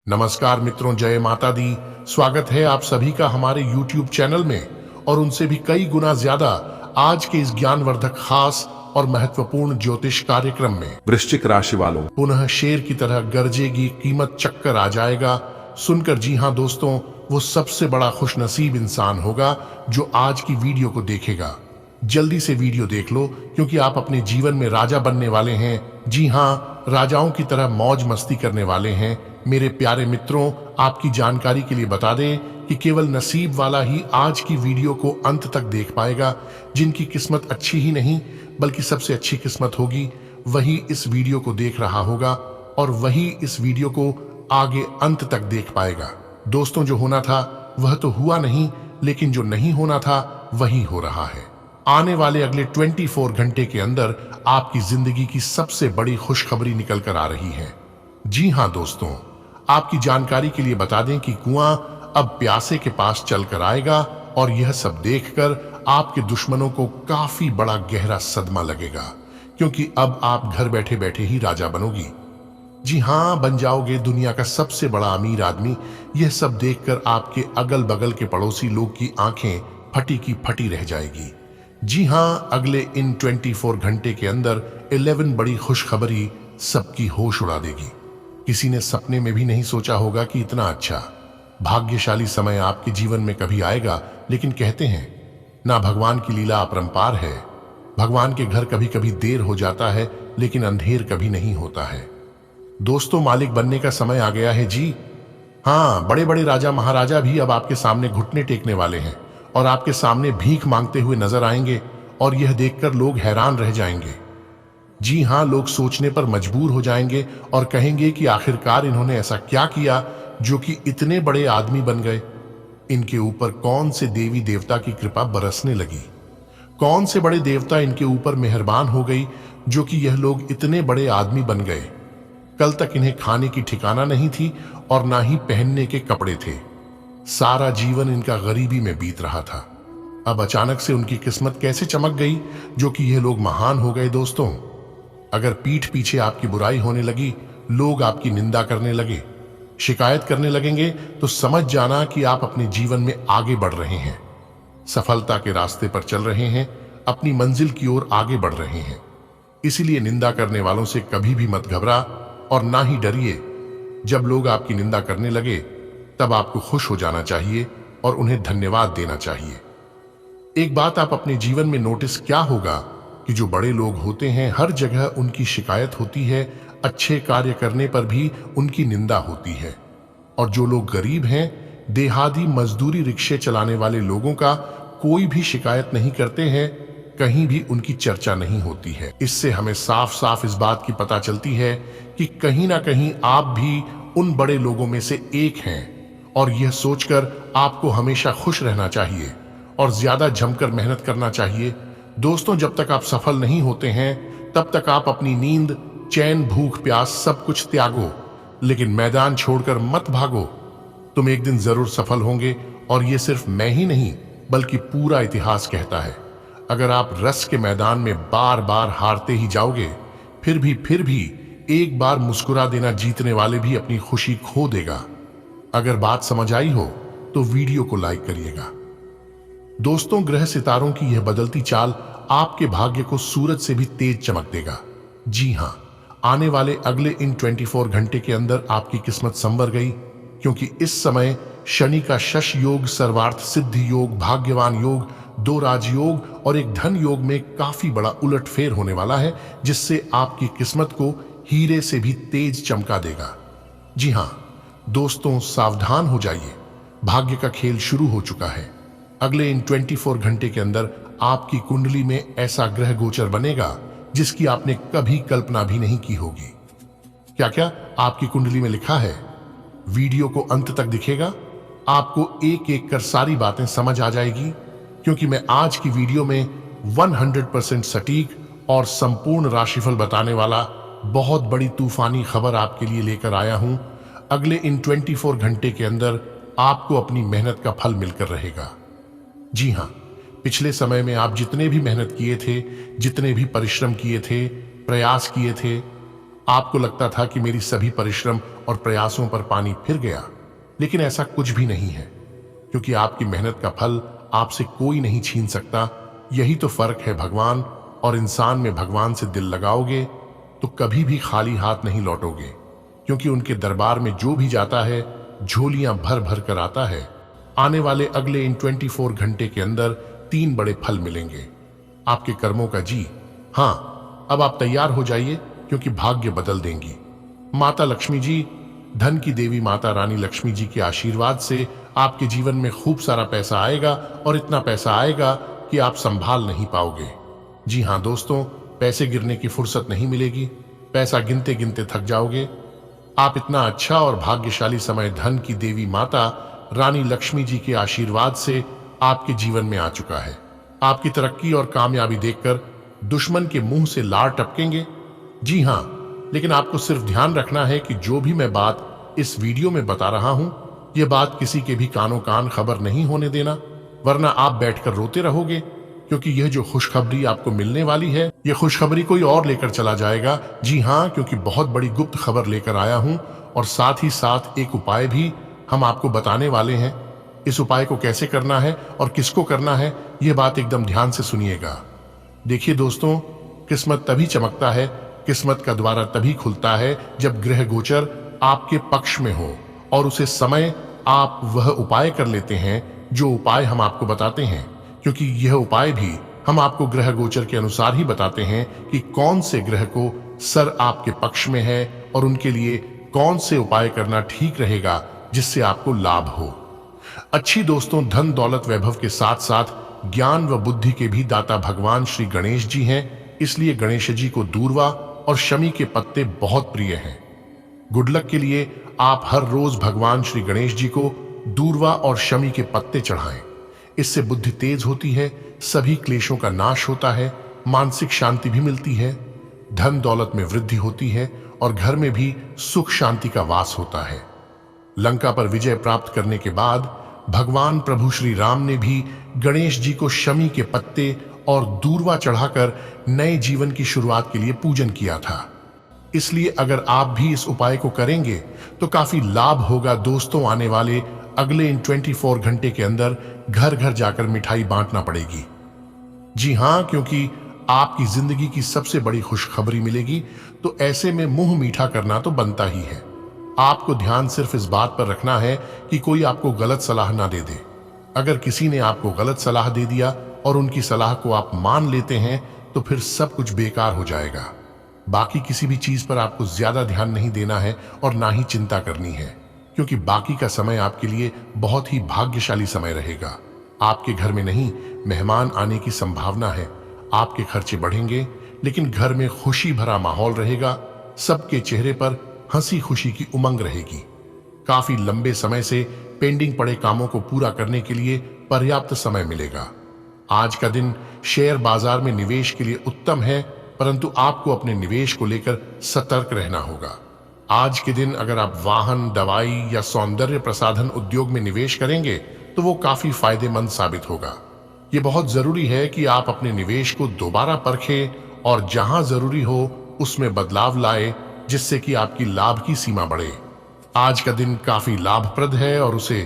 नमस्कार मित्रों, जय माता दी। स्वागत है आप सभी का हमारे YouTube चैनल में और उनसे भी कई गुना ज्यादा आज के इस ज्ञानवर्धक खास और महत्वपूर्ण ज्योतिष कार्यक्रम में। वृश्चिक राशि वालों, पुनः शेर की तरह गरजेगी कीमत, चक्कर आ जाएगा सुनकर। जी हाँ दोस्तों, वो सबसे बड़ा खुशनसीब इंसान होगा जो आज की वीडियो को देखेगा। जल्दी से वीडियो देख लो क्योंकि आप अपने जीवन में राजा बनने वाले हैं। जी हाँ, राजाओं की तरह मौज मस्ती करने वाले हैं। मेरे प्यारे मित्रों, आपकी जानकारी के लिए बता दें कि केवल नसीब वाला ही आज की वीडियो को अंत तक देख पाएगा। जिनकी किस्मत अच्छी ही नहीं बल्कि सबसे अच्छी किस्मत होगी, वही इस वीडियो को देख रहा होगा और वही इस वीडियो को आगे अंत तक देख पाएगा। दोस्तों, जो होना था वह तो हुआ नहीं, लेकिन जो नहीं होना था वही हो रहा है। आने वाले अगले 24 घंटे के अंदर आपकी जिंदगी की सबसे बड़ी खुशखबरी निकल कर आ रही है। जी हाँ दोस्तों, आपकी जानकारी के लिए बता दें कि कुआं अब प्यासे के पास चल कर आएगा और यह सब देखकर आपके दुश्मनों को काफी बड़ा गहरा सदमा लगेगा, क्योंकि अब आप घर बैठे बैठे ही राजा बनोगी। जी हाँ, बन जाओगे दुनिया का सबसे बड़ा अमीर आदमी। यह सब देखकर आपके अगल बगल के पड़ोसी लोग की आंखें फटी की फटी रह जाएगी। जी हाँ, अगले इन 24 घंटे के अंदर 11 बड़ी खुशखबरी सबकी होश उड़ा देगी। किसी ने सपने में भी नहीं सोचा होगा कि इतना अच्छा भाग्यशाली समय आपके जीवन में कभी आएगा। लेकिन कहते हैं ना, भगवान की लीला अपरंपार है। भगवान के घर कभी कभी देर हो जाता है लेकिन अंधेर कभी नहीं होता है। दोस्तों, मालिक बनने का समय आ गया है। जी हाँ, बड़े बड़े राजा महाराजा भी अब आपके सामने घुटने टेकने वाले हैं और आपके सामने भीख मांगते हुए नजर आएंगे और यह देखकर लोग हैरान रह जाएंगे। जी हाँ, लोग सोचने पर मजबूर हो जाएंगे और कहेंगे कि आखिरकार इन्होंने ऐसा क्या किया जो कि इतने बड़े आदमी बन गए। इनके ऊपर कौन से देवी देवता की कृपा बरसने लगी, कौन से बड़े देवता इनके ऊपर मेहरबान हो गई जो कि यह लोग इतने बड़े आदमी बन गए। कल तक इन्हें खाने की ठिकाना नहीं थी और ना ही पहनने के कपड़े थे। सारा जीवन इनका गरीबी में बीत रहा था। अब अचानक से उनकी किस्मत कैसे चमक गई जो कि यह लोग महान हो गए। दोस्तों, अगर पीठ पीछे आपकी बुराई होने लगी, लोग आपकी निंदा करने लगे, शिकायत करने लगेंगे, तो समझ जाना कि आप अपने जीवन में आगे बढ़ रहे हैं, सफलता के रास्ते पर चल रहे हैं, अपनी मंजिल की ओर आगे बढ़ रहे हैं। इसीलिए निंदा करने वालों से कभी भी मत घबरा और ना ही डरिए। जब लोग आपकी निंदा करने लगे तब आपको खुश हो जाना चाहिए और उन्हें धन्यवाद देना चाहिए। एक बात आप अपने जीवन में नोटिस क्या होगा कि जो बड़े लोग होते हैं हर जगह उनकी शिकायत होती है, अच्छे कार्य करने पर भी उनकी निंदा होती है। और जो लोग गरीब हैं, देहाती मजदूरी रिक्शे चलाने वाले लोगों का कोई भी शिकायत नहीं करते हैं, कहीं भी उनकी चर्चा नहीं होती है। इससे हमें साफ साफ इस बात की पता चलती है कि कहीं ना कहीं आप भी उन बड़े लोगों में से एक हैं और यह सोचकर आपको हमेशा खुश रहना चाहिए और ज्यादा जमकर मेहनत करना चाहिए। दोस्तों, जब तक आप सफल नहीं होते हैं तब तक आप अपनी नींद, चैन, भूख, प्यास सब कुछ त्यागो, लेकिन मैदान छोड़कर मत भागो। तुम एक दिन जरूर सफल होंगे और ये सिर्फ मैं ही नहीं बल्कि पूरा इतिहास कहता है। अगर आप रस के मैदान में बार बार हारते ही जाओगे, फिर भी एक बार मुस्कुरा देना जीतने वाले भी अपनी खुशी खो देगा। अगर बात समझ आई हो तो वीडियो को लाइक करिएगा। दोस्तों, ग्रह सितारों की यह बदलती चाल आपके भाग्य को सूरज से भी तेज चमक देगा। जी हाँ, आने वाले अगले इन 24 घंटे के अंदर आपकी किस्मत संवर गई, क्योंकि इस समय शनि का शश योग, सर्वार्थ सिद्धि योग, भाग्यवान योग, 2 राजयोग और एक धन योग में काफी बड़ा उलटफेर होने वाला है, जिससे आपकी किस्मत को हीरे से भी तेज चमका देगा। जी हाँ दोस्तों, सावधान हो जाइए, भाग्य का खेल शुरू हो चुका है। अगले इन 24 घंटे के अंदर आपकी कुंडली में ऐसा ग्रह गोचर बनेगा जिसकी आपने कभी कल्पना भी नहीं की होगी। क्या क्या आपकी कुंडली में लिखा है? वीडियो को अंत तक दिखेगा, आपको एक एक कर सारी बातें समझ आ जाएगी, क्योंकि मैं आज की वीडियो में 100% सटीक और संपूर्ण राशिफल बताने वाला बहुत बड़ी तूफानी खबर आपके लिए लेकर आया हूं। अगले इन 24 घंटे के अंदर आपको अपनी मेहनत का फल मिलकर रहेगा। जी हाँ, पिछले समय में आप जितने भी मेहनत किए थे, जितने भी परिश्रम किए थे, प्रयास किए थे, आपको लगता था कि मेरी सभी परिश्रम और प्रयासों पर पानी फिर गया, लेकिन ऐसा कुछ भी नहीं है, क्योंकि आपकी मेहनत का फल आपसे कोई नहीं छीन सकता। यही तो फर्क है भगवान और इंसान में। भगवान से दिल लगाओगे तो कभी भी खाली हाथ नहीं लौटोगे, क्योंकि उनके दरबार में जो भी जाता है झोलियां भर भर कर आता है। आने वाले अगले इन 24 घंटे के अंदर 3 बड़े फल मिलेंगे आपके कर्मों का। जी हाँ, अब आप तैयार हो जाइए, क्योंकि भाग्य बदल देंगी माता लक्ष्मी जी। धन की देवी माता रानी लक्ष्मी जी के आशीर्वाद से आपके जीवन में खूब सारा पैसा आएगा, और इतना पैसा आएगा कि आप संभाल नहीं पाओगे। जी हाँ दोस्तों, पैसे गिरने की फुर्सत नहीं मिलेगी। पैसा गिनते गिनते थक जाओगे आप। इतना अच्छा और भाग्यशाली समय धन की देवी माता रानी लक्ष्मी जी के आशीर्वाद से आपके जीवन में आ चुका है। आपकी तरक्की और कामयाबी देखकर दुश्मन के मुंह से लार टपकेंगे। जी हाँ, लेकिन आपको सिर्फ ध्यान रखना है कि जो भी मैं बात इस वीडियो में बता रहा हूं, यह बात किसी के भी कानों कान खबर नहीं होने देना, वरना आप बैठकर रोते रहोगे। क्योंकि यह जो खुशखबरी आपको मिलने वाली है, यह खुशखबरी कोई और लेकर चला जाएगा। जी हाँ, क्योंकि बहुत बड़ी गुप्त खबर लेकर आया हूं, और साथ ही साथ एक उपाय भी हम आपको बताने वाले हैं। इस उपाय को कैसे करना है और किसको करना है, यह बात एकदम ध्यान से सुनिएगा। देखिए दोस्तों, किस्मत तभी चमकता है, किस्मत का द्वारा तभी खुलता है जब ग्रह गोचर आपके पक्ष में हो, और उसे समय आप वह उपाय कर लेते हैं जो उपाय हम आपको बताते हैं। क्योंकि यह उपाय भी हम आपको ग्रह गोचर के अनुसार ही बताते हैं कि कौन से ग्रह को सर आपके पक्ष में है, और उनके लिए कौन से उपाय करना ठीक रहेगा जिससे आपको लाभ हो। अच्छी दोस्तों, धन दौलत वैभव के साथ साथ ज्ञान व बुद्धि के भी दाता भगवान श्री गणेश जी हैं। इसलिए गणेश जी को दूर्वा और शमी के पत्ते बहुत प्रिय हैं। गुड लक के लिए आप हर रोज भगवान श्री गणेश जी को दूर्वा और शमी के पत्ते चढ़ाएं। इससे बुद्धि तेज होती है, सभी क्लेशों का नाश होता है, मानसिक शांति भी मिलती है, धन दौलत में वृद्धि होती है, और घर में भी सुख शांति का वास होता है। लंका पर विजय प्राप्त करने के बाद भगवान प्रभु श्री राम ने भी गणेश जी को शमी के पत्ते और दूर्वा चढ़ाकर नए जीवन की शुरुआत के लिए पूजन किया था। इसलिए अगर आप भी इस उपाय को करेंगे तो काफी लाभ होगा दोस्तों। आने वाले अगले इन 24 घंटे के अंदर घर घर जाकर मिठाई बांटना पड़ेगी। जी हाँ, क्योंकि आपकी जिंदगी की सबसे बड़ी खुशखबरी मिलेगी, तो ऐसे में मुंह मीठा करना तो बनता ही है। आपको ध्यान सिर्फ इस बात पर रखना है कि कोई आपको गलत सलाह ना दे दे। अगर किसी ने आपको गलत सलाह दे दिया और उनकी सलाह को आप मान लेते हैं, तो फिर सब कुछ बेकार हो जाएगा। बाकी किसी भी चीज पर आपको ज्यादा ध्यान नहीं देना है और ना ही चिंता करनी है, क्योंकि बाकी का समय आपके लिए बहुत ही भाग्यशाली समय रहेगा। आपके घर में नहीं, मेहमान आने की संभावना है। आपके खर्चे बढ़ेंगे, लेकिन घर में खुशी भरा माहौल रहेगा। सबके चेहरे पर हंसी खुशी की उमंग रहेगी। काफी लंबे समय से पेंडिंग पड़े कामों को पूरा करने के लिए पर्याप्त समय मिलेगा। आज का दिन शेयर बाजार में निवेश के लिए उत्तम है, परंतु आपको अपने निवेश को लेकर सतर्क रहना होगा। आज के दिन अगर आप वाहन, दवाई या सौंदर्य प्रसाधन उद्योग में निवेश करेंगे तो वो काफी फायदेमंद साबित होगा। ये बहुत जरूरी है कि आप अपने निवेश को दोबारा परखें और जहां जरूरी हो उसमें बदलाव लाए, जिससे कि आपकी लाभ की सीमा बढ़े। आज का दिन काफी लाभप्रद है और उसे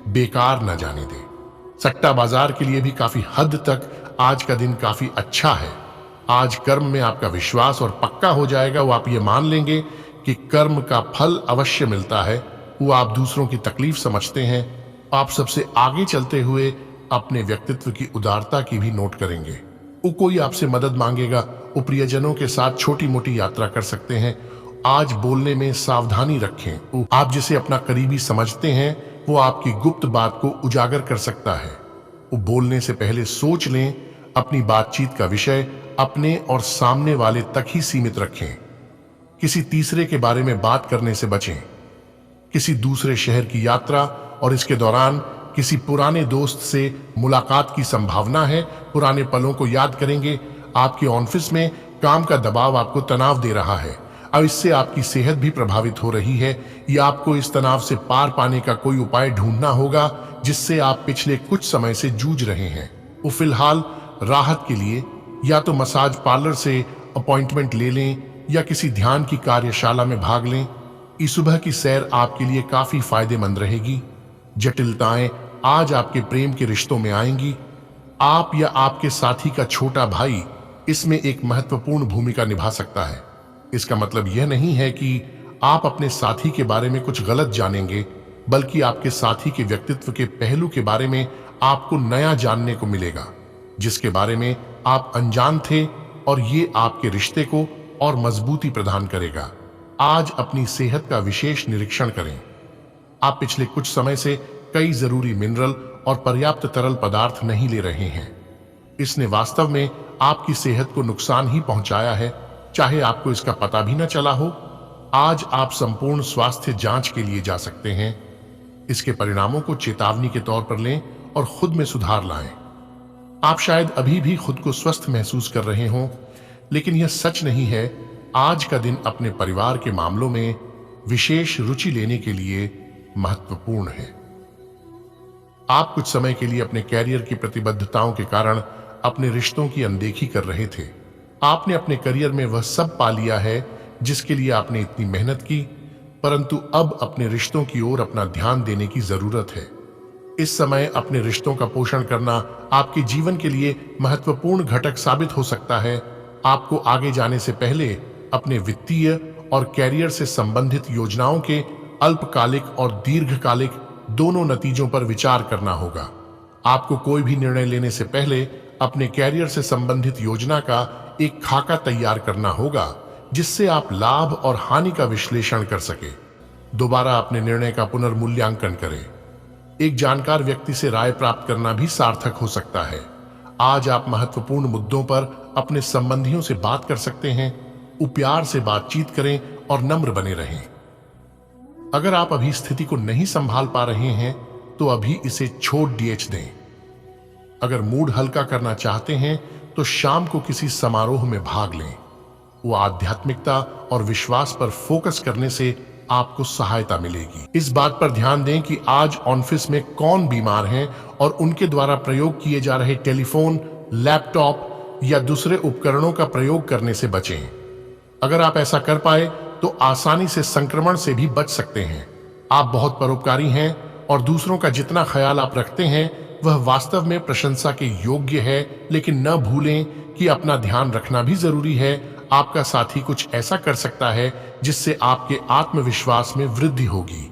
बेकार न जाने दें। सट्टा बाजार के लिए भी काफी हद तक आज का दिन काफी अच्छा है। आज कर्म में आपका विश्वास और पक्का हो जाएगा। वो आप ये मान लेंगे कि कर्म का फल अवश्य मिलता है। वो आप दूसरों की तकलीफ समझते हैं। आप सबसे आगे चलते हुए अपने व्यक्तित्व की उदारता की भी नोट करेंगे। वो कोई आपसे मदद मांगेगा, वो प्रियजनों के साथ छोटी मोटी यात्रा कर सकते हैं। आज बोलने में सावधानी रखें। आप जिसे अपना करीबी समझते हैं वो आपकी गुप्त बात को उजागर कर सकता है। वो बोलने से पहले सोच लें। अपनी बातचीत का विषय अपने और सामने वाले तक ही सीमित रखें। किसी तीसरे के बारे में बात करने से बचें। किसी दूसरे शहर की यात्रा और इसके दौरान किसी पुराने दोस्त से मुलाकात की संभावना है। पुराने पलों को याद करेंगे। आपके ऑफिस में काम का दबाव आपको तनाव दे रहा है। अब इससे आपकी सेहत भी प्रभावित हो रही है। या आपको इस तनाव से पार पाने का कोई उपाय ढूंढना होगा जिससे आप पिछले कुछ समय से जूझ रहे हैं। वो फिलहाल राहत के लिए या तो मसाज पार्लर से अपॉइंटमेंट ले लें या किसी ध्यान की कार्यशाला में भाग लें। इस सुबह की सैर आपके लिए काफी फायदेमंद रहेगी। जटिलताएं आज आपके प्रेम के रिश्तों में आएंगी। आप या आपके साथी का छोटा भाई इसमें एक महत्वपूर्ण भूमिका निभा सकता है। इसका मतलब यह नहीं है कि आप अपने साथी के बारे में कुछ गलत जानेंगे, बल्कि आपके साथी के व्यक्तित्व के पहलू के बारे में आपको नया जानने को मिलेगा, जिसके बारे में आप अनजान थे, और ये आपके रिश्ते को और मजबूती प्रदान करेगा। आज अपनी सेहत का विशेष निरीक्षण करें। आप पिछले कुछ समय से कई जरूरी मिनरल और पर्याप्त तरल पदार्थ नहीं ले रहे हैं। इसने वास्तव में आपकी सेहत को नुकसान ही पहुंचाया है, चाहे आपको इसका पता भी न चला हो। आज आप संपूर्ण स्वास्थ्य जांच के लिए जा सकते हैं। इसके परिणामों को चेतावनी के तौर पर लें और खुद में सुधार लाएं। आप शायद अभी भी खुद को स्वस्थ महसूस कर रहे हों, लेकिन यह सच नहीं है। आज का दिन अपने परिवार के मामलों में विशेष रुचि लेने के लिए महत्वपूर्ण है। आप कुछ समय के लिए अपने कैरियर की प्रतिबद्धताओं के कारण अपने रिश्तों की अनदेखी कर रहे थे। आपने अपने करियर में वह सब पा लिया है जिसके लिए आपने इतनी मेहनत की, परंतु अब अपने रिश्तों की ओर अपना ध्यान देने की जरूरत है। इस समय अपने रिश्तों का पोषण करना आपके जीवन के लिए महत्वपूर्ण घटक साबित हो सकता है। आपको आगे जाने से पहले अपने वित्तीय और कैरियर से संबंधित योजनाओं के अल्पकालिक और दीर्घकालिक दोनों नतीजों पर विचार करना होगा। आपको कोई भी निर्णय लेने से पहले अपने कैरियर से संबंधित योजना का एक खाका तैयार करना होगा, जिससे आप लाभ और हानि का विश्लेषण कर सके। दोबारा अपने निर्णय का पुनर्मूल्यांकन करें। एक जानकार व्यक्ति से राय प्राप्त करना भी सार्थक हो सकता है। आज आप महत्वपूर्ण मुद्दों पर अपने संबंधियों से बात कर सकते हैं। प्यार से बातचीत करें और नम्र बने रहें। अगर आप अभी स्थिति को नहीं संभाल पा रहे हैं तो अभी इसे छोड़ दें। अगर मूड हल्का करना चाहते हैं तो शाम को किसी समारोह में भाग लें। वो आध्यात्मिकता और विश्वास पर फोकस करने से आपको सहायता मिलेगी। इस बात पर ध्यान दें कि आज ऑफिस में कौन बीमार हैं और उनके द्वारा प्रयोग किए जा रहे टेलीफोन, लैपटॉप या दूसरे उपकरणों का प्रयोग करने से बचें। अगर आप ऐसा कर पाए तो आसानी से संक्रमण से भी बच सकते हैं। आप बहुत परोपकारी हैं और दूसरों का जितना ख्याल आप रखते हैं वह वास्तव में प्रशंसा के योग्य है, लेकिन न भूलें कि अपना ध्यान रखना भी जरूरी है। आपका साथी कुछ ऐसा कर सकता है जिससे आपके आत्मविश्वास में वृद्धि होगी।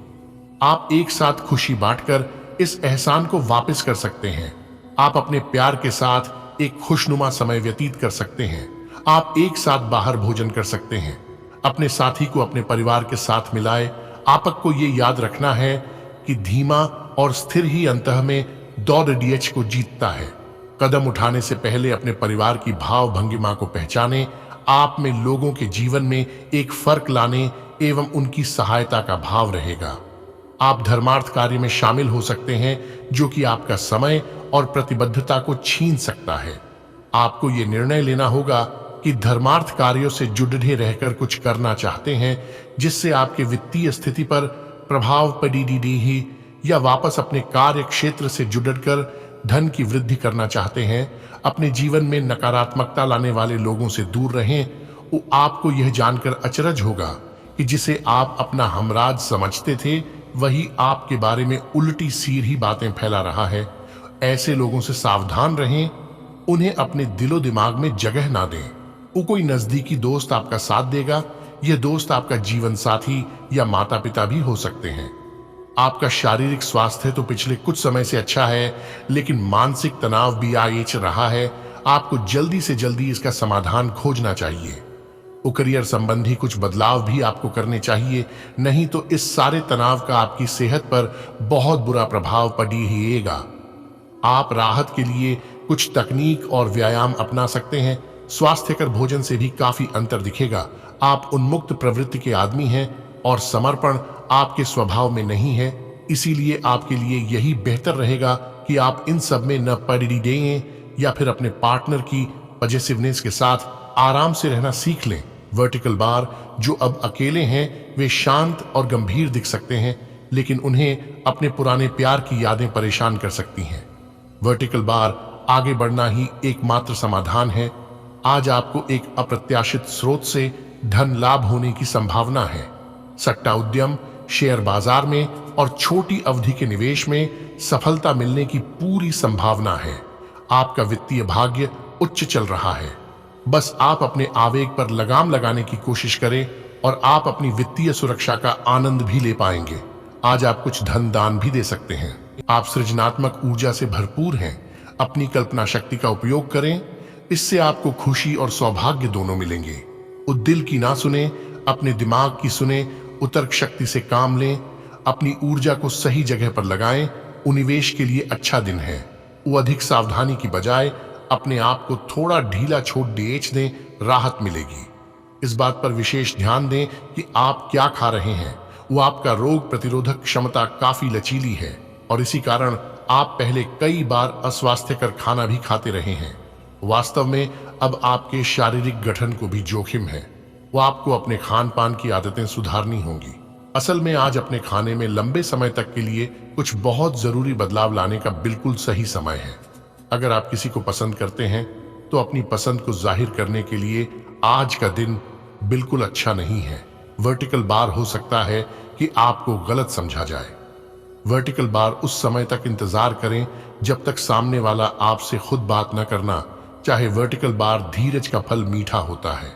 आप एक साथ खुशी बांटकर इस एहसान को वापस कर सकते हैं। आप अपने प्यार के साथ एक खुशनुमा समय व्यतीत कर सकते हैं। आप एक साथ बाहर भोजन कर सकते हैं। अपने साथी को अपने परिवार के साथ मिलाए। आपको ये याद रखना है कि धीमा और स्थिर ही अंतः में दौड़ डीएच को जीतता है। कदम उठाने से पहले अपने परिवार की भाव भंगिमा को पहचाने। आप में लोगों के जीवन में एक फर्क लाने एवं उनकी सहायता का भाव रहेगा। आप धर्मार्थ कार्य में शामिल हो सकते हैं जो कि आपका समय और प्रतिबद्धता को छीन सकता है। आपको ये निर्णय लेना होगा कि धर्मार्थ कार्यों से जुड़े रहकर कुछ करना चाहते हैं जिससे आपके वित्तीय स्थिति पर प्रभाव पड़ेगी ही, या वापस अपने कार्य क्षेत्र से जुड़कर धन की वृद्धि करना चाहते हैं। अपने जीवन में नकारात्मकता लाने वाले लोगों से दूर रहें। वो आपको यह जानकर अचरज होगा कि जिसे आप अपना हमराज समझते थे वही आपके बारे में उल्टी सीधी बातें फैला रहा है। ऐसे लोगों से सावधान रहें। उन्हें अपने दिलो दिमाग में जगह ना दें। वो कोई नजदीकी दोस्त आपका साथ देगा। यह दोस्त आपका जीवन साथी या माता पिता भी हो सकते हैं। आपका शारीरिक स्वास्थ्य तो पिछले कुछ समय से अच्छा है, लेकिन मानसिक तनाव भी आएच रहा है। आपको जल्दी से जल्दी इसका समाधान खोजना चाहिए। करियर संबंधी कुछ बदलाव भी आपको करने चाहिए, नहीं तो इस सारे तनाव का आपकी सेहत पर बहुत बुरा प्रभाव पड़ेगा। आप राहत के लिए कुछ तकनीक और व्यायाम अपना सकते हैं। स्वास्थ्यकर भोजन से भी काफी अंतर दिखेगा। आप उन्मुक्त प्रवृत्ति के आदमी हैं और समर्पण आपके स्वभाव में नहीं है। इसीलिए आपके लिए यही बेहतर रहेगा कि आप इन सब में न पड़ दें या फिर अपने पार्टनर की पॉजिटिवनेस के साथ आराम से रहना सीख लें। वर्टिकल बार जो अब अकेले हैं वे शांत और गंभीर दिख सकते हैं, लेकिन उन्हें अपने पुराने प्यार की यादें परेशान कर सकती हैं। वर्टिकल बार आगे बढ़ना ही एकमात्र समाधान है। आज आपको एक अप्रत्याशित स्रोत से धन लाभ होने की संभावना है। सट्टा उद्यम, शेयर बाजार में और छोटी अवधि के निवेश में सफलता मिलने की पूरी संभावना है। आपका वित्तीय भाग्य उच्च चल रहा है। बस आप अपने आवेग पर लगाम लगाने की कोशिश करें और आप अपनी वित्तीय सुरक्षा का आनंद भी ले पाएंगे। आज आप कुछ धन दान भी दे सकते हैं। आप सृजनात्मक ऊर्जा से भरपूर हैं। अपनी कल्पना शक्ति का उपयोग करें, इससे आपको खुशी और सौभाग्य दोनों मिलेंगे। दिल की ना सुने, अपने दिमाग की सुने, तर्क शक्ति से काम लें, अपनी ऊर्जा को सही जगह पर लगाएं। निवेश के लिए अच्छा दिन है। वो अधिक सावधानी की बजाय अपने आप को थोड़ा ढीला छोड़ दें, राहत मिलेगी। इस बात पर विशेष ध्यान दें कि आप क्या खा रहे हैं। वो आपका रोग प्रतिरोधक क्षमता काफी लचीली है और इसी कारण आप पहले कई बार अस्वास्थ्यकर खाना भी खाते रहे हैं। वास्तव में अब आपके शारीरिक गठन को भी जोखिम है। वो आपको अपने खान पान की आदतें सुधारनी होंगी। असल में आज अपने खाने में लंबे समय तक के लिए कुछ बहुत जरूरी बदलाव लाने का बिल्कुल सही समय है। अगर आप किसी को पसंद करते हैं तो अपनी पसंद को जाहिर करने के लिए आज का दिन बिल्कुल अच्छा नहीं है। वर्टिकल बार हो सकता है कि आपको गलत समझा जाए। वर्टिकल बार उस समय तक इंतजार करें जब तक सामने वाला आपसे खुद बात न करना चाहे। वर्टिकल बार धीरज का फल मीठा होता है।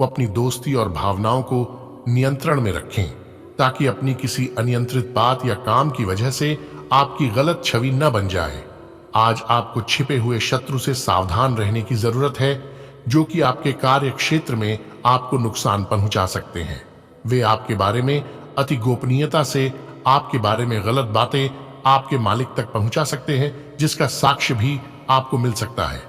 वो अपनी दोस्ती और भावनाओं को नियंत्रण में रखें ताकि अपनी किसी अनियंत्रित बात या काम की वजह से आपकी गलत छवि न बन जाए। आज आपको छिपे हुए शत्रु से सावधान रहने की जरूरत है जो कि आपके कार्य क्षेत्र में आपको नुकसान पहुंचा सकते हैं। वे आपके बारे में अति गोपनीयता से आपके बारे में गलत बातें आपके मालिक तक पहुंचा सकते हैं, जिसका साक्ष्य भी आपको मिल सकता है।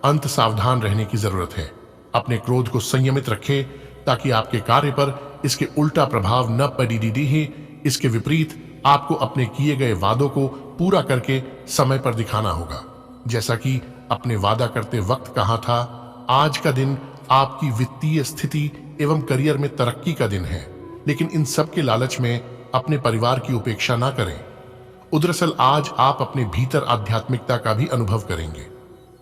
अंत सावधान रहने की जरूरत है। अपने क्रोध को संयमित रखें ताकि आपके कार्य पर इसके उल्टा प्रभाव न पड़े। इसके विपरीत आपको अपने किए गए वादों को पूरा करके समय पर दिखाना होगा, जैसा कि अपने वादा करते वक्त कहा था। आज का दिन आपकी वित्तीय स्थिति एवं करियर में तरक्की का दिन है, लेकिन इन सब के लालच में अपने परिवार की उपेक्षा ना करें। दरअसल आज आप अपने भीतर आध्यात्मिकता का भी अनुभव करेंगे।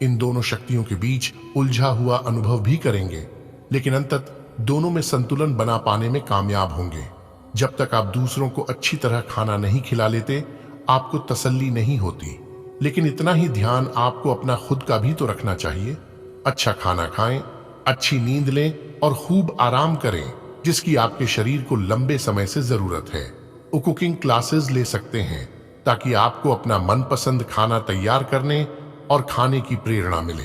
इन दोनों शक्तियों के बीच उलझा हुआ अनुभव भी करेंगे, लेकिन अंततः दोनों में संतुलन बना पाने में कामयाब होंगे। जब तक आप दूसरों को अच्छी तरह खाना नहीं खिला लेते, आपको तसल्ली नहीं होती। लेकिन इतना ही ध्यान आपको अपना खुद का भी तो रखना चाहिए। अच्छा खाना खाएं, अच्छी नींद लें और खूब आराम करें, जिसकी आपके शरीर को लंबे समय से जरूरत है। वो कुकिंग क्लासेस ले सकते हैं ताकि आपको अपना मनपसंद खाना तैयार करने और खाने की प्रेरणा मिले।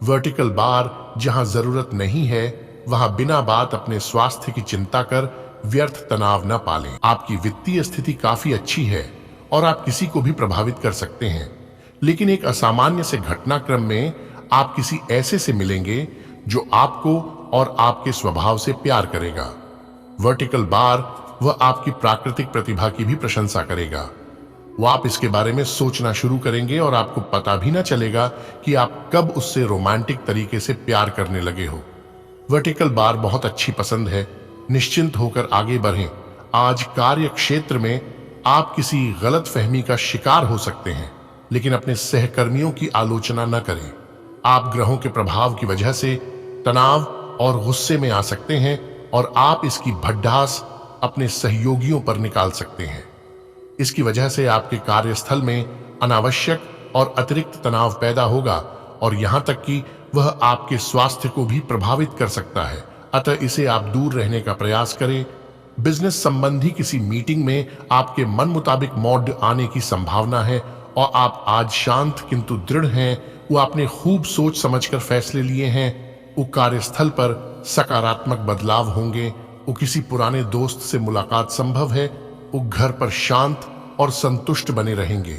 वर्टिकल बार जहां जरूरत नहीं है वहां बिना बात अपने स्वास्थ्य की चिंता कर व्यर्थ तनाव न पालें। आपकी वित्तीय स्थिति काफी अच्छी है और आप किसी को भी प्रभावित कर सकते हैं, लेकिन एक असामान्य से घटनाक्रम में आप किसी ऐसे से मिलेंगे जो आपको और आपके स्वभाव से प्यार करेगा। वर्टिकल बार वह आपकी प्राकृतिक प्रतिभा की भी प्रशंसा करेगा। वो आप इसके बारे में सोचना शुरू करेंगे और आपको पता भी ना चलेगा कि आप कब उससे रोमांटिक तरीके से प्यार करने लगे हो। वर्टिकल बार बहुत अच्छी पसंद है। निश्चिंत होकर आगे बढ़ें। आज कार्य क्षेत्र में आप किसी गलत फहमी का शिकार हो सकते हैं, लेकिन अपने सहकर्मियों की आलोचना न करें। आप ग्रहों के प्रभाव की वजह से तनाव और गुस्से में आ सकते हैं और आप इसकी भड़ास अपने सहयोगियों पर निकाल सकते हैं। इसकी वजह से आपके कार्यस्थल में अनावश्यक और अतिरिक्त तनाव पैदा होगा और यहां तक कि वह आपके स्वास्थ्य को भी प्रभावित कर सकता है। अतः इसे आप दूर रहने का प्रयास करें। बिजनेस संबंधी किसी मीटिंग में आपके मन मुताबिक मोड आने की संभावना है और आप आज शांत किंतु दृढ़ हैं। वो आपने खूब सोच समझकर फैसले लिए हैं। वो कार्यस्थल पर सकारात्मक बदलाव होंगे। वो किसी पुराने दोस्त से मुलाकात संभव है। वो घर पर शांत और संतुष्ट बने रहेंगे।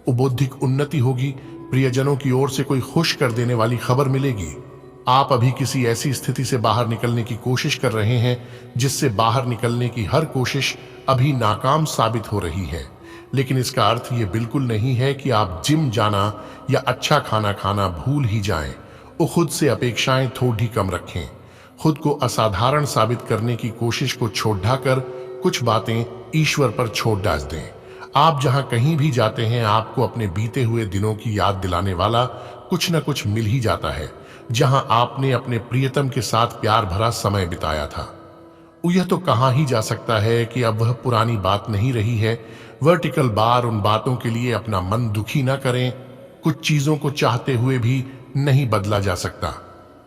वो बौद्धिक उन्नति होगी। प्रियजनों की ओर से कोई खुश कर देने वाली खबर मिलेगी। आप अभी किसी ऐसी स्थिति से बाहर निकलने की कोशिश कर रहे हैं जिससे बाहर निकलने की हर कोशिश अभी नाकाम साबित हो रही है, लेकिन इसका अर्थ ये बिल्कुल नहीं है कि आप जिम जाना या अच्छा खाना खाना भूल ही जाएं। वो खुद से अपेक्षाएं थोड़ी कम रखें। खुद को असाधारण साबित करने की कोशिश को छोड़-ढाकर कुछ बातें ईश्वर पर छोड़ डाल दें। आप जहां कहीं भी जाते हैं, आपको अपने बीते हुए दिनों की याद दिलाने वाला कुछ न कुछ मिल ही जाता है। जहां आपने अपने प्रियतम के साथ प्यार भरा समय बिताया था। यह तो कहा ही जा सकता है कि अब वह पुरानी बात नहीं रही है। वर्टिकल बार उन बातों के लिए अपना मन दुखी ना करें। कुछ चीजों को चाहते हुए भी नहीं बदला जा सकता,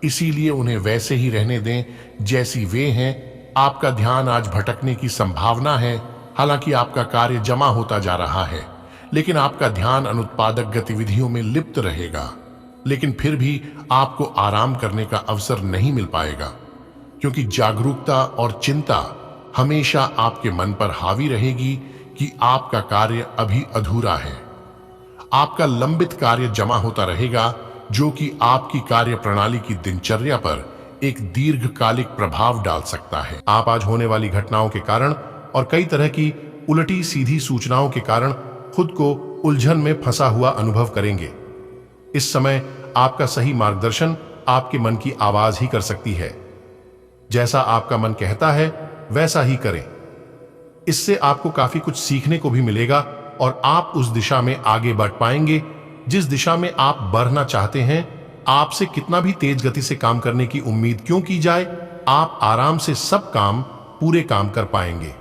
इसीलिए उन्हें वैसे ही रहने दें जैसी वे हैं। आपका ध्यान आज भटकने की संभावना है। हालांकि आपका कार्य जमा होता जा रहा है, लेकिन आपका ध्यान अनुत्पादक गतिविधियों में लिप्त रहेगा। लेकिन फिर भी आपको आराम करने का अवसर नहीं मिल पाएगा, क्योंकि जागरूकता और चिंता हमेशा आपके मन पर हावी रहेगी कि आपका कार्य अभी अधूरा है। आपका लंबित कार्य जमा होता रहेगा, जो कि आपकी कार्य प्रणाली की दिनचर्या पर एक दीर्घकालिक प्रभाव डाल सकता है। आप आज होने वाली घटनाओं के कारण और कई तरह की उलटी सीधी सूचनाओं के कारण खुद को उलझन में फंसा हुआ अनुभव करेंगे। इस समय आपका सही मार्गदर्शन आपके मन की आवाज ही कर सकती है। जैसा आपका मन कहता है वैसा ही करें। इससे आपको काफी कुछ सीखने को भी मिलेगा और आप उस दिशा में आगे बढ़ पाएंगे जिस दिशा में आप बढ़ना चाहते हैं। आपसे कितना भी तेज गति से काम करने की उम्मीद क्यों की जाए, आप आराम से सब काम पूरे काम कर पाएंगे।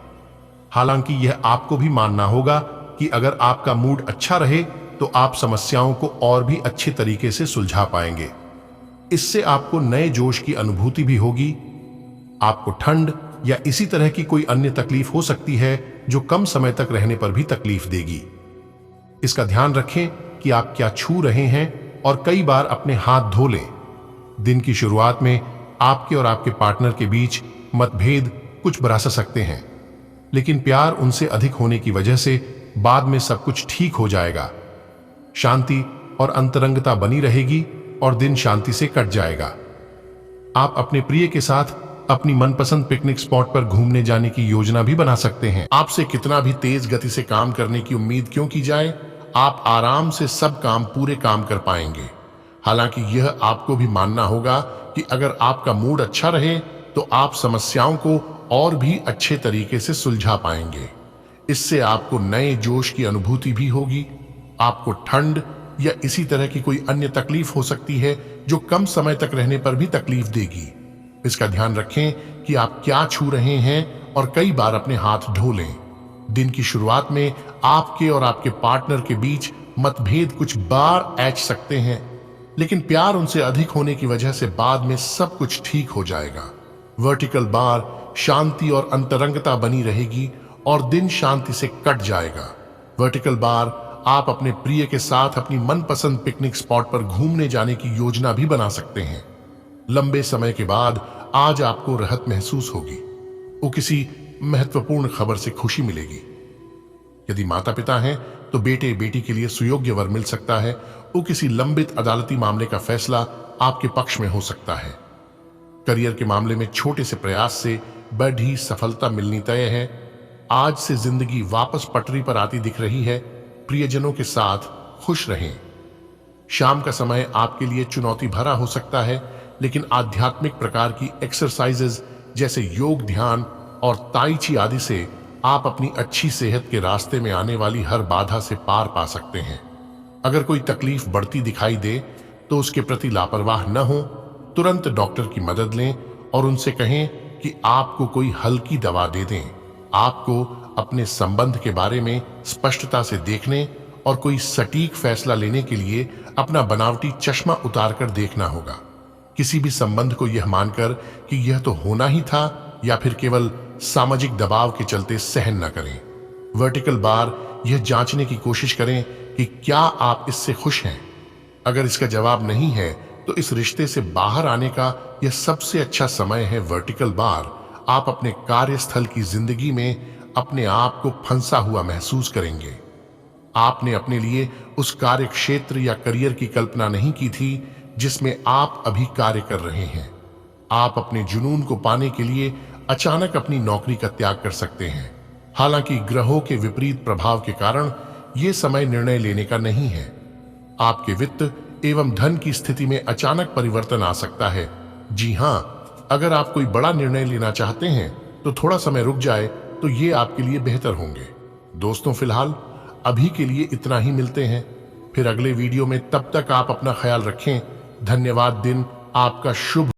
हालांकि यह आपको भी मानना होगा कि अगर आपका मूड अच्छा रहे तो आप समस्याओं को और भी अच्छे तरीके से सुलझा पाएंगे। इससे आपको नए जोश की अनुभूति भी होगी। आपको ठंड या इसी तरह की कोई अन्य तकलीफ हो सकती है जो कम समय तक रहने पर भी तकलीफ देगी। इसका ध्यान रखें कि आप क्या छू रहे हैं और कई बार अपने हाथ धो लें। दिन की शुरुआत में आपके और आपके पार्टनर के बीच मतभेद कुछ बरस सकते हैं, लेकिन प्यार उनसे अधिक होने की वजह से बाद में सब कुछ ठीक हो जाएगा। शांति और अंतरंगता बनी रहेगी और दिन शांति से कट जाएगा। आप अपने प्रिय के साथ अपनी मनपसंद पिकनिक स्पॉट पर घूमने जाने की योजना भी बना सकते हैं। आपसे कितना भी तेज गति से काम करने की उम्मीद क्यों की जाए, आप आराम से सब काम पूरे काम कर पाएंगे। हालांकि यह आपको भी मानना होगा कि अगर आपका मूड अच्छा रहे तो आप समस्याओं को और भी अच्छे तरीके से सुलझा पाएंगे। इससे आपको नए जोश की अनुभूति भी होगी। आपको ठंड या इसी तरह की कोई अन्य तकलीफ हो सकती है जो कम समय तक रहने पर भी तकलीफ देगी। इसका ध्यान रखें कि आप क्या छू रहे हैं और कई बार अपने हाथ धो लें। दिन की शुरुआत में आपके और आपके पार्टनर के बीच मतभेद कुछ बार ऐच सकते हैं, लेकिन प्यार उनसे अधिक होने की वजह से बाद में सब कुछ ठीक हो जाएगा। वर्टिकल बार शांति और अंतरंगता बनी रहेगी और दिन शांति से कट जाएगा। वर्टिकल बार आप अपने प्रिय के साथ अपनी मनपसंद पिकनिक स्पॉट पर घूमने जाने की योजना भी बना सकते हैं। लंबे समय के बाद आज आपको राहत महसूस होगी। वो किसी महत्वपूर्ण खबर से खुशी मिलेगी। यदि माता पिता हैं तो बेटे बेटी के लिए सुयोग्य वर मिल सकता है। वो किसी लंबित अदालती मामले का फैसला आपके पक्ष में हो सकता है। करियर के मामले में छोटे से प्रयास से बड़ी सफलता मिलनी तय है। आज से जिंदगी वापस पटरी पर आती दिख रही है। प्रियजनों के साथ खुश रहें। शाम का समय आपके लिए चुनौती भरा हो सकता है, लेकिन आध्यात्मिक प्रकार की एक्सरसाइजेज जैसे योग, ध्यान और ताई ची आदि से आप अपनी अच्छी सेहत के रास्ते में आने वाली हर बाधा से पार पा सकते हैं। अगर कोई तकलीफ बढ़ती दिखाई दे तो उसके प्रति लापरवाह न हो। तुरंत डॉक्टर की मदद लें और उनसे कहें कि आपको कोई हल्की दवा दे दें। आपको अपने संबंध के बारे में स्पष्टता से देखने और कोई सटीक फैसला लेने के लिए अपना बनावटी चश्मा उतारकर देखना होगा। किसी भी संबंध को यह मानकर कि यह तो होना ही था या फिर केवल सामाजिक दबाव के चलते सहन न करें। वर्टिकल बार यह जांचने की कोशिश करें कि क्या आप इससे खुश हैं। अगर इसका जवाब नहीं है तो इस रिश्ते से बाहर आने का यह सबसे अच्छा समय है। वर्टिकल बार आप अपने कार्यस्थल की जिंदगी में अपने आप को फंसा हुआ महसूस करेंगे। आपने अपने लिए उस कार्य क्षेत्र या करियर की कल्पना नहीं की थी जिसमें आप अभी कार्य कर रहे हैं। आप अपने जुनून को पाने के लिए अचानक अपनी नौकरी का त्याग कर सकते हैं। हालांकि ग्रहों के विपरीत प्रभाव के कारण यह समय निर्णय लेने का नहीं है। आपके वित्त एवं धन की स्थिति में अचानक परिवर्तन आ सकता है। जी हाँ, अगर आप कोई बड़ा निर्णय लेना चाहते हैं तो थोड़ा समय रुक जाए तो ये आपके लिए बेहतर होंगे। दोस्तों, फिलहाल अभी के लिए इतना ही। मिलते हैं फिर अगले वीडियो में। तब तक आप अपना ख्याल रखें। धन्यवाद। दिन आपका शुभ